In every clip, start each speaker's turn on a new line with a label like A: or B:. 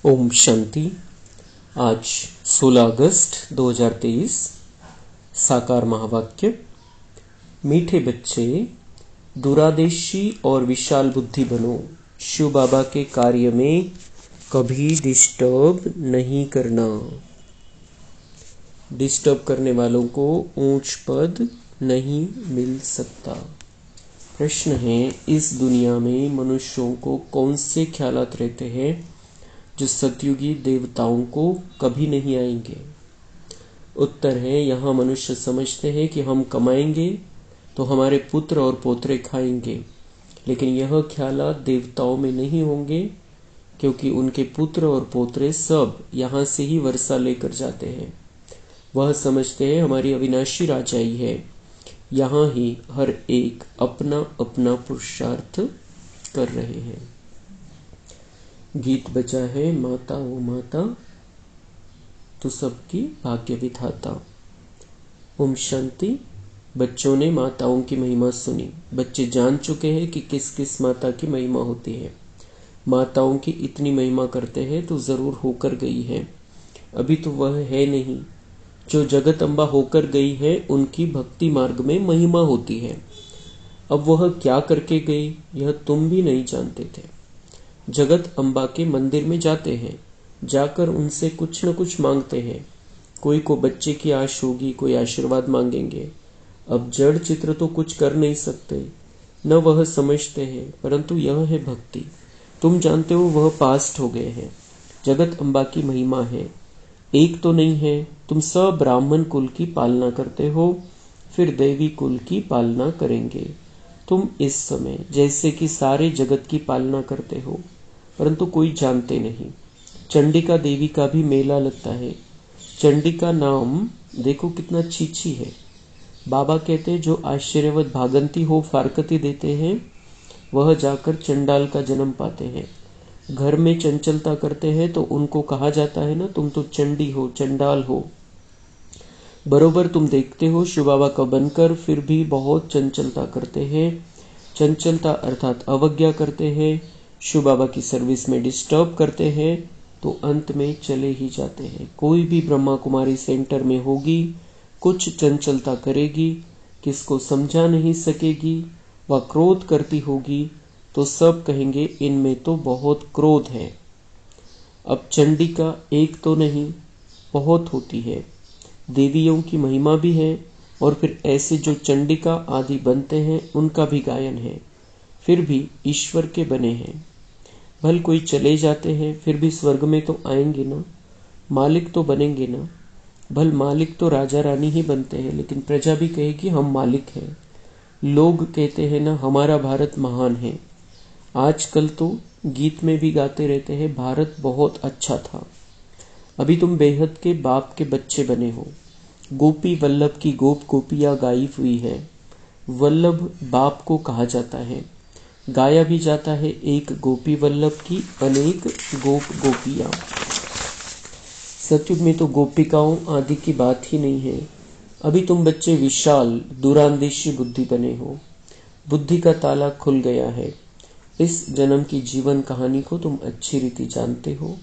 A: ओम शांति। आज 16 अगस्त 2023। साकार महावाक्य। मीठे बच्चे, दूरादेशी और विशाल बुद्धि बनो। शिव बाबा के कार्य में कभी डिस्टर्ब नहीं करना। डिस्टर्ब करने वालों को ऊंच पद नहीं मिल सकता। प्रश्न है, इस दुनिया में मनुष्यों को कौन से ख्यालात रहते हैं जो सतयुगी देवताओं को कभी नहीं आएंगे? उत्तर है, यहाँ मनुष्य समझते हैं कि हम कमाएंगे तो हमारे पुत्र और पोतरे खाएंगे, लेकिन यह ख्यालात देवताओं में नहीं होंगे, क्योंकि उनके पुत्र और पोतरे सब यहाँ से ही वर्षा लेकर जाते हैं। वह समझते हैं हमारी अविनाशी राजाई है, यहाँ ही हर एक अपना अपना पुरुषार्थ कर रहे हैं। गीत बजा है, माता ओ माता तू सबकी भाग्य विधाता। ओम शांति। बच्चों ने माताओं की महिमा सुनी। बच्चे जान चुके हैं कि किस किस माता की महिमा होती है। माताओं की इतनी महिमा करते हैं तो जरूर होकर गई है। अभी तो वह है नहीं। जो जगत अम्बा होकर गई है उनकी भक्ति मार्ग में महिमा होती है। अब वह क्या करके गई यह तुम भी नहीं जानते थे। जगत अम्बा के मंदिर में जाते हैं, जाकर उनसे कुछ न कुछ मांगते हैं। कोई को बच्चे की आश होगी, कोई आशीर्वाद मांगेंगे। अब जड़ चित्र तो कुछ कर नहीं सकते, न वह समझते हैं, परंतु यह है भक्ति। तुम जानते हो वह पास्ट हो गए हैं। जगत अम्बा की महिमा है, एक तो नहीं है। तुम सब ब्राह्मण कुल की पालना करते हो, फिर देवी कुल की पालना करेंगे। तुम इस समय जैसे कि सारे जगत की पालना करते हो, परंतु कोई जानते नहीं। चंडिका देवी का भी मेला लगता है। चंडिका नाम देखो कितना छीछी है। बाबा कहते हैं जो आश्चर्यवत भागंती हो फारकती देते हैं, वह जाकर चंडाल का जन्म पाते हैं। घर में चंचलता करते हैं तो उनको कहा जाता है ना, तुम तो चंडी हो, चंडाल हो। बरोबर तुम देखते हो शिव बाबा का बनकर फिर भी बहुत चंचलता करते हैं। चंचलता अर्थात अवज्ञा करते हैं, शिव बाबा की सर्विस में डिस्टर्ब करते हैं, तो अंत में चले ही जाते हैं। कोई भी ब्रह्मा कुमारी सेंटर में होगी, कुछ चंचलता करेगी, किसको समझा नहीं सकेगी, वह क्रोध करती होगी, तो सब कहेंगे इनमें तो बहुत क्रोध है। अब चंडिका एक तो नहीं, बहुत होती है। देवियों की महिमा भी है, और फिर ऐसे जो चंडिका आदि बनते हैं उनका भी गायन है। फिर भी ईश्वर के बने हैं। भल कोई चले जाते हैं, फिर भी स्वर्ग में तो आएंगे ना, मालिक तो बनेंगे ना। भल मालिक तो राजा रानी ही बनते हैं, लेकिन प्रजा भी कहेगी हम मालिक हैं। लोग कहते हैं ना, हमारा भारत महान है। आजकल तो गीत में भी गाते रहते हैं, भारत बहुत अच्छा था। अभी तुम बेहद के बाप के बच्चे बने हो। गोपी वल्लभ की गोप गोपियां गाई हुई है। वल्लभ बाप को कहा जाता है। गाया भी जाता है, एक गोपी वल्लभ की अनेक गोप गोपियां। सतयुग में तो गोपिकाओं आदि की बात ही नहीं है। अभी तुम बच्चे विशाल दूरांदेशी बुद्धि बने हो। बुद्धि का ताला खुल गया है। इस जन्म की जीवन कहानी को तुम अच्छी रीति जानते हो।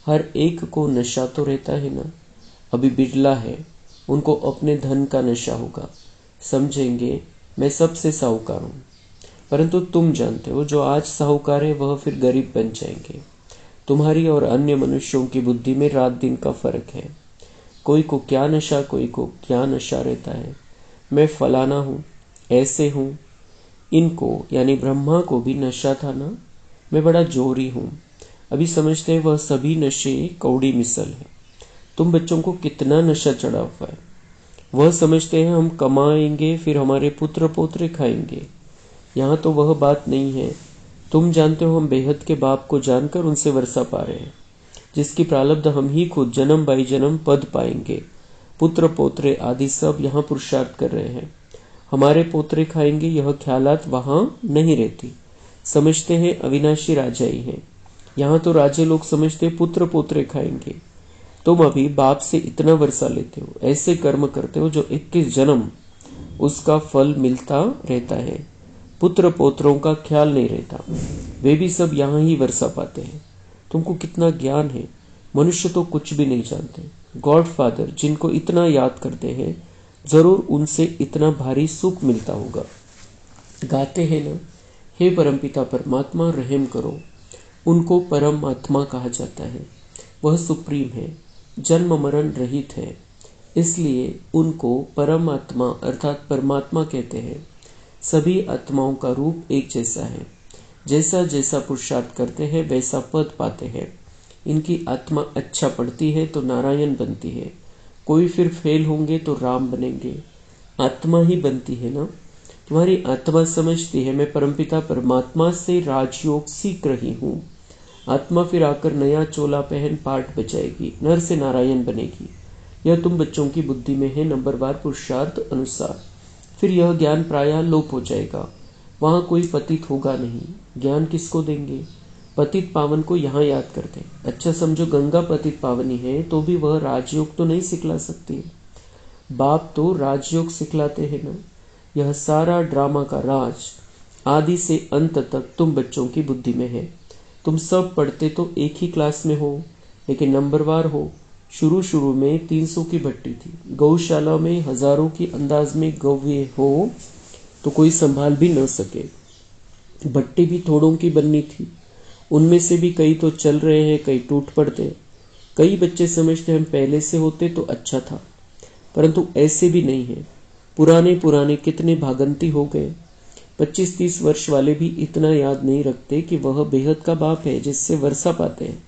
A: हर एक को नशा तो रहता है ना। अभी बिरला है, उनको अपने धन का नशा होगा। समझेंगे मैं सबसे साहूकार हूं, परंतु तुम जानते हो जो आज साहूकार है वह फिर गरीब बन जाएंगे। तुम्हारी और अन्य मनुष्यों की बुद्धि में रात दिन का फर्क है। कोई को क्या नशा, कोई को क्या नशा रहता है। मैं फलाना हूं, ऐसे हूं। इनको यानी ब्रह्मा को भी नशा था ना, मैं बड़ा जोरी हूं। अभी समझते हैं वह सभी नशे कौड़ी मिसल है। तुम बच्चों को कितना नशा चढ़ा हुआ है। वह समझते हैं हम कमाएंगे फिर हमारे पुत्र पोतरे खाएंगे। यहाँ तो वह बात नहीं है। तुम जानते हो हम बेहद के बाप को जानकर उनसे वर्षा पा रहे हैं, जिसकी प्रारब्ध हम ही खुद जन्म बाई जन्म पद पाएंगे। पुत्र पोतरे आदि सब यहाँ पुरुषार्थ कर रहे हैं। हमारे पोतरे खाएंगे यह ख्यालात वहां नहीं रहती। समझते हैं अविनाशी राजाई है। यहाँ तो राजे लोग समझते पुत्र पोतरे खाएंगे। तुम अभी बाप से इतना वर्षा लेते हो, ऐसे कर्म करते हो जो 21 जन्म उसका फल मिलता रहता है। पुत्र पोत्रों का ख्याल नहीं रहता, वे भी सब यहाँ ही वर्षा पाते हैं। तुमको कितना ज्ञान है, मनुष्य तो कुछ भी नहीं जानते। गॉडफादर जिनको इतना याद करते हैं, जरूर उनसे इतना भारी सुख मिलता होगा। गाते हैं ना, हे परमपिता परमात्मा रहम करो। उनको परमात्मा कहा जाता है। वह सुप्रीम है, जन्म मरण रहित है, इसलिए उनको परमात्मा अर्थात परमात्मा कहते हैं। सभी आत्माओं का रूप एक जैसा है। जैसा जैसा पुरुषार्थ करते हैं वैसा पद पाते हैं। इनकी आत्मा अच्छा पढ़ती है तो नारायण बनती है, कोई फिर फेल होंगे तो राम बनेंगे। आत्मा ही बनती है ना। तुम्हारी आत्मा समझती है मैं परमपिता परमात्मा से राजयोग सीख रही हूँ। आत्मा फिर आकर नया चोला पहन पाठ बचाएगी, नर से नारायण बनेगी। यह तुम बच्चों की बुद्धि में है नंबरवार पुरुषार्थ अनुसार। फिर यह ज्ञान प्रायः लोप हो जाएगा, वहां कोई पतित होगा नहीं। ज्ञान किसको देंगे? पतित पावन को यहाँ याद करते। अच्छा समझो गंगा पतित पावनी है तो भी वह राजयोग तो नहीं सिखला सकती। बाप तो राजयोग सिखलाते हैं ना। यह सारा ड्रामा का राज आदि से अंत तक तुम बच्चों की बुद्धि में है। तुम सब पढ़ते तो एक ही क्लास में हो, लेकिन नंबरवार हो। शुरू शुरू में 300 की भट्टी थी, गौशाला में हजारों की अंदाज में गौवे हो तो कोई संभाल भी न सके। भट्टी भी थोड़ों की बननी थी, उनमें से भी कई तो चल रहे हैं, कई टूट पड़ते। कई बच्चे समझते हम पहले से होते तो अच्छा था, परंतु ऐसे भी नहीं है। पुराने पुराने कितने भागंती हो गए। 25-30 वर्ष वाले भी इतना याद नहीं रखते कि वह बेहद का बाप है जिससे वर्षा पाते हैं।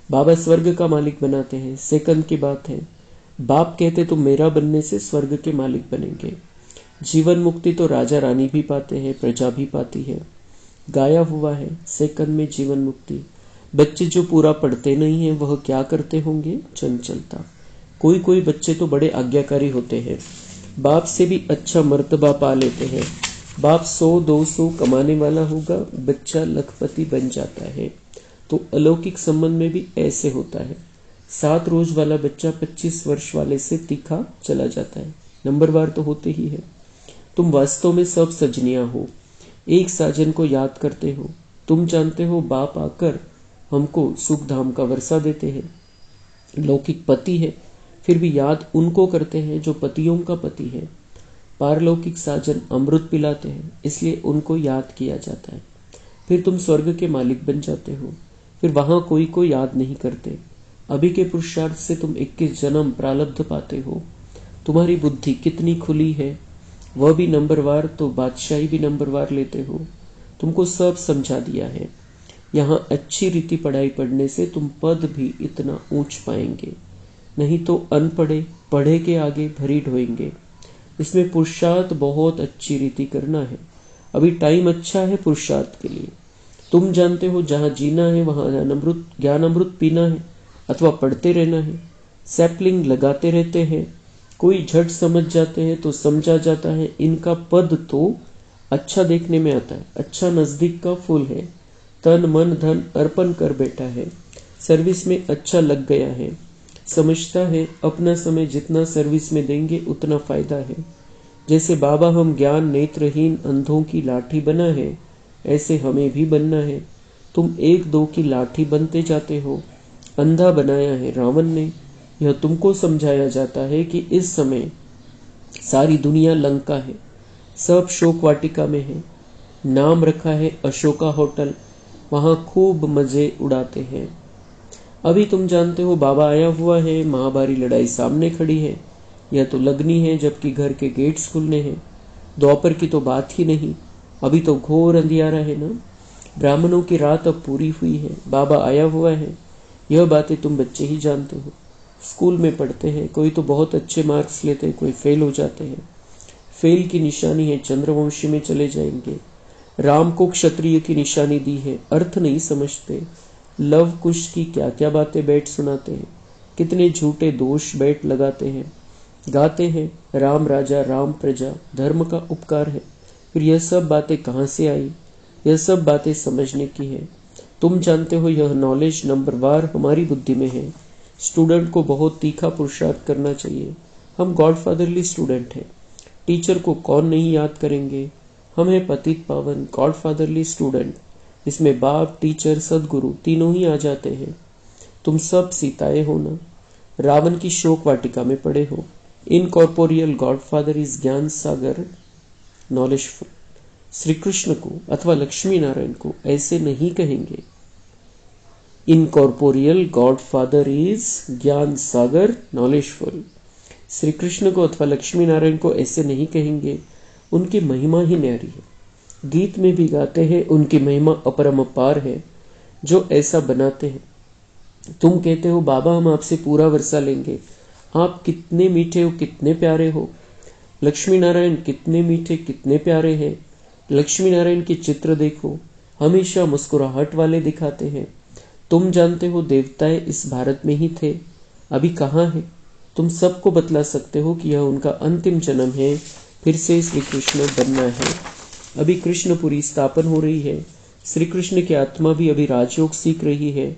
A: बाबा स्वर्ग का मालिक बनाते हैं, सेकंड की बात है। बाप कहते तो मेरा बनने से स्वर्ग के मालिक बनेंगे। जीवन मुक्ति तो राजा रानी भी पाते हैं, प्रजा भी पाती है। गाया हुआ है सेकंड में जीवन मुक्ति। बच्चे जो पूरा पढ़ते नहीं है वह क्या करते होंगे? चंचलता। कोई कोई बच्चे तो बड़े आज्ञाकारी होते हैं, बाप से भी अच्छा मर्तबा पा लेते हैं। बाप 100-200 कमाने वाला होगा, बच्चा लखपति बन जाता है। तो अलौकिक संबंध में भी ऐसे होता है। 7 रोज वाला बच्चा 25 वर्ष वाले से तीखा चला जाता है। नंबरवार तो होते ही है। तुम वास्तव में सब सजनियां हो, एक साजन को याद करते हो। तुम जानते हो बाप आकर हमको सुख धाम का वर्षा देते हैं। लौकिक पति है, फिर भी याद उनको करते हैं जो पतियों का पति है। पारलौकिक साजन अमृत पिलाते हैं, इसलिए उनको याद किया जाता है। फिर तुम स्वर्ग के मालिक बन जाते हो, फिर वहां कोई को याद नहीं करते। अभी के पुरुषार्थ से तुम 21 जन्म प्रारब्ध पाते हो। तुम्हारी बुद्धि कितनी खुली है, वह भी नंबरवार तो बादशाही भी नंबरवार लेते हो। तुमको सब समझा दिया है। यहाँ अच्छी रीति पढ़ाई पढ़ने से तुम पद भी इतना ऊंच पाएंगे, नहीं तो अनपढ़े पढ़े के आगे भरी ढोएंगे। इसमें पुरुषार्थ बहुत अच्छी रीति करना है। अभी टाइम अच्छा है पुरुषार्थ के लिए। तुम जानते हो जहाँ जीना है वहाँ ज्ञान अमृत पीना है अथवा पढ़ते रहना है। सैपलिंग लगाते रहते हैं, कोई झट समझ जाते हैं तो समझा जाता है। इनका पद तो अच्छा देखने में आता है, अच्छा नजदीक का फूल है। तन मन धन अर्पण कर बैठा है, सर्विस में अच्छा लग गया है। समझता है अपना समय जितना सर्विस में देंगे उतना फायदा है। जैसे बाबा हम ज्ञान नेत्रहीन अंधों की लाठी बना है, ऐसे हमें भी बनना है। तुम 1-2 की लाठी बनते जाते हो। अंधा बनाया है रावण ने। यह तुमको समझाया जाता है कि इस समय सारी दुनिया लंका है, सब शोक वाटिका में है। नाम रखा है अशोका होटल, वहां खूब मजे उड़ाते हैं। अभी तुम जानते हो बाबा आया हुआ है, महाभारी लड़ाई सामने खड़ी है। यह तो लगनी है जबकि घर के गेट्स खुलने हैं। दोपहर की तो बात ही नहीं, अभी तो घोर अंधियारा है ना। ब्राह्मणों की रात अब पूरी हुई है, बाबा आया हुआ है। यह बातें तुम बच्चे ही जानते हो, स्कूल में पढ़ते हैं। कोई तो बहुत अच्छे मार्क्स लेते हैं, कोई फेल हो जाते हैं। फेल की निशानी है चंद्रवंशी में चले जाएंगे। राम को क्षत्रिय की निशानी दी है, अर्थ नहीं समझते। लव कुश की क्या क्या बातें बैठ सुनाते हैं, कितने झूठे दोष बैठ लगाते हैं। गाते हैं राम राजा राम प्रजा, धर्म का उपकार है। फिर यह सब बातें कहाँ से आई? यह सब बातें समझने की है। तुम जानते हो यह नॉलेज नंबरवार हमारी बुद्धि में है। स्टूडेंट को बहुत तीखा पुरुषार्थ करना चाहिए। हम गॉडफादरली स्टूडेंट हैं। टीचर को कौन नहीं याद करेंगे? हम हैं पतित पावन गॉडफादरली स्टूडेंट। इसमें बाप, टीचर, सदगुरु तीनों ही आ जाते हैं। तुम सब सीताएं हो ना, रावण की शोक वाटिका में पड़े हो। इनकॉर्पोरियल गॉडफादर इज ज्ञान सागर, नॉलेजफुल। श्री कृष्ण को अथवा लक्ष्मी नारायण को ऐसे नहीं कहेंगे। इनकॉर्पोरियल गॉडफादर इज ज्ञान सागर, नॉलेजफुल। श्री कृष्ण को अथवा लक्ष्मी नारायण को ऐसे नहीं कहेंगे, उनकी महिमा ही न्यारी है। गीत में भी गाते हैं उनकी महिमा अपरंपार है, जो ऐसा बनाते हैं। तुम कहते हो बाबा हम आपसे पूरा वर्षा लेंगे, आप कितने मीठे हो, कितने प्यारे हो। लक्ष्मी नारायण कितने मीठे, कितने प्यारे हैं। लक्ष्मी नारायण के चित्र देखो, हमेशा मुस्कुराहट वाले दिखाते हैं। तुम जानते हो देवताएं इस भारत में ही थे, अभी कहाँ है। तुम सबको बतला सकते हो कि यह उनका अंतिम जन्म है, फिर से श्री कृष्ण बनना है। अभी कृष्णपुरी स्थापन हो रही है, श्री कृष्ण की आत्मा भी अभी राजयोग सीख रही है।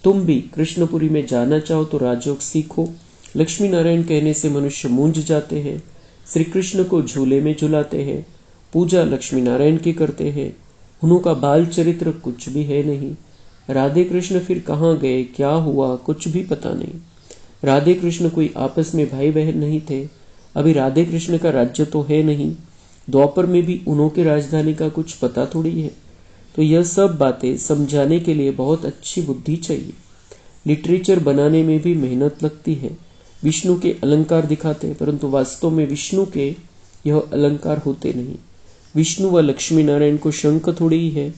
A: तुम भी कृष्णपुरी में जाना चाहो तो राजयोग सीखो। लक्ष्मी नारायण कहने से मनुष्य मूंझ जाते हैं। श्री कृष्ण को झूले में झुलाते हैं, पूजा लक्ष्मी नारायण की करते हैं। उनका बाल चरित्र कुछ भी है नहीं। राधे कृष्ण फिर कहाँ गए, क्या हुआ, कुछ भी पता नहीं। राधे कृष्ण कोई आपस में भाई बहन नहीं थे। अभी राधे कृष्ण का राज्य तो है नहीं। द्वापर में भी उन्हों की राजधानी का कुछ पता थोड़ी है। तो यह सब बातें समझाने के लिए बहुत अच्छी बुद्धि चाहिए। लिटरेचर बनाने में भी मेहनत लगती है। विष्णु के अलंकार दिखाते हैं, परंतु वास्तव में विष्णु के यह अलंकार होते नहीं। विष्णु व लक्ष्मी नारायण को शंख थोड़ी ही है,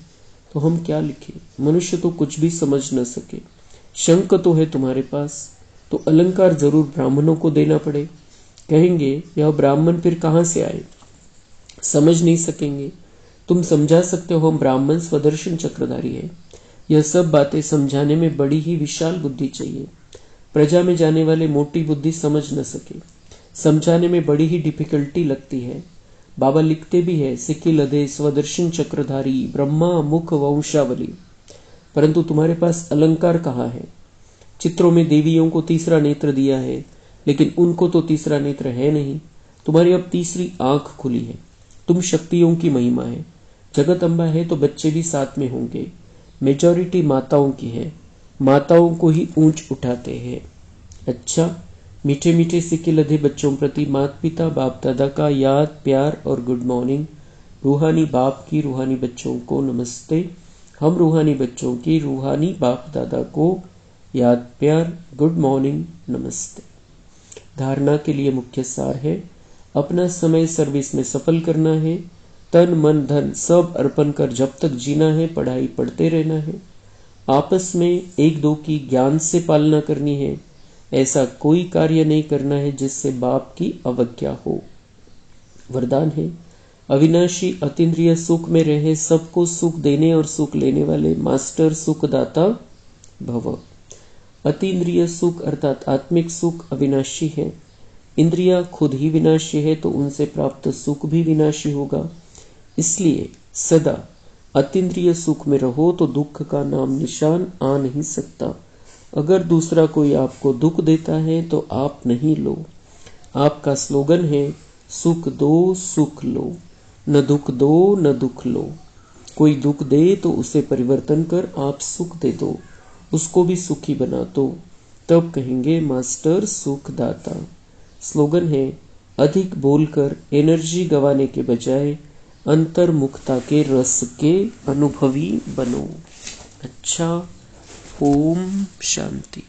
A: तो हम क्या लिखें। मनुष्य तो कुछ भी समझ न सके। शंख तो है तुम्हारे पास, तो अलंकार जरूर ब्राह्मणों को देना पड़े। कहेंगे यह ब्राह्मण फिर कहाँ से आए, समझ नहीं सकेंगे। तुम समझा सकते हो हम ब्राह्मण स्वदर्शन चक्रधारी है। यह सब बातें समझाने में बड़ी ही विशाल बुद्धि चाहिए। प्रजा में जाने वाले मोटी बुद्धि समझ न सके, समझाने में बड़ी ही डिफिकल्टी लगती है। बाबा लिखते भी है सिक्की लदे स्वदर्शन चक्रधारी ब्रह्मा मुख वंशावली, परंतु तुम्हारे पास अलंकार कहाँ है। चित्रों में देवियों को तीसरा नेत्र दिया है, लेकिन उनको तो तीसरा नेत्र है नहीं। तुम्हारी अब तीसरी आंख खुली है। तुम शक्तियों की महिमा है। जगत अम्बा है तो बच्चे भी साथ में होंगे। मेजॉरिटी माताओं की है, माताओं को ही ऊंच उठाते हैं। अच्छा, मीठे मीठे सिक्के लदे बच्चों प्रति माता पिता बाप दादा का याद, प्यार और गुड मॉर्निंग। रूहानी बाप की रूहानी बच्चों को नमस्ते। हम रूहानी बच्चों की रूहानी बाप दादा को याद, प्यार, गुड मॉर्निंग, नमस्ते। धारणा के लिए मुख्य सार है, अपना समय सर्विस में सफल करना है। तन मन धन सब अर्पण कर जब तक जीना है, पढ़ाई पढ़ते रहना है। आपस में एक दो की ज्ञान से पालना करनी है। ऐसा कोई कार्य नहीं करना है जिससे बाप की अवज्ञा हो। वरदान है, अविनाशी अतीन्द्रिय सुख में रहे, सबको सुख देने और सुख लेने वाले मास्टर सुखदाता भव। अतीन्द्रिय सुख अर्थात आत्मिक सुख अविनाशी है। इंद्रिया खुद ही विनाशी है, तो उनसे प्राप्त सुख भी विनाशी होगा। इसलिए सदा अतीन्द्रिय सुख में रहो तो दुख का नाम निशान आ नहीं सकता। अगर दूसरा कोई आपको दुख देता है तो आप नहीं लो। आपका स्लोगन है, सुख दो सुख लो, न दुख दो न दुख लो। कोई दुख दे तो उसे परिवर्तन कर आप सुख दे दो, उसको भी सुखी बना दो, तब कहेंगे मास्टर सुखदाता। स्लोगन है, अधिक बोलकर एनर्जी गंवाने के बजाय अंतर्मुखता के रस के अनुभवी बनो। अच्छा, ओम शांति।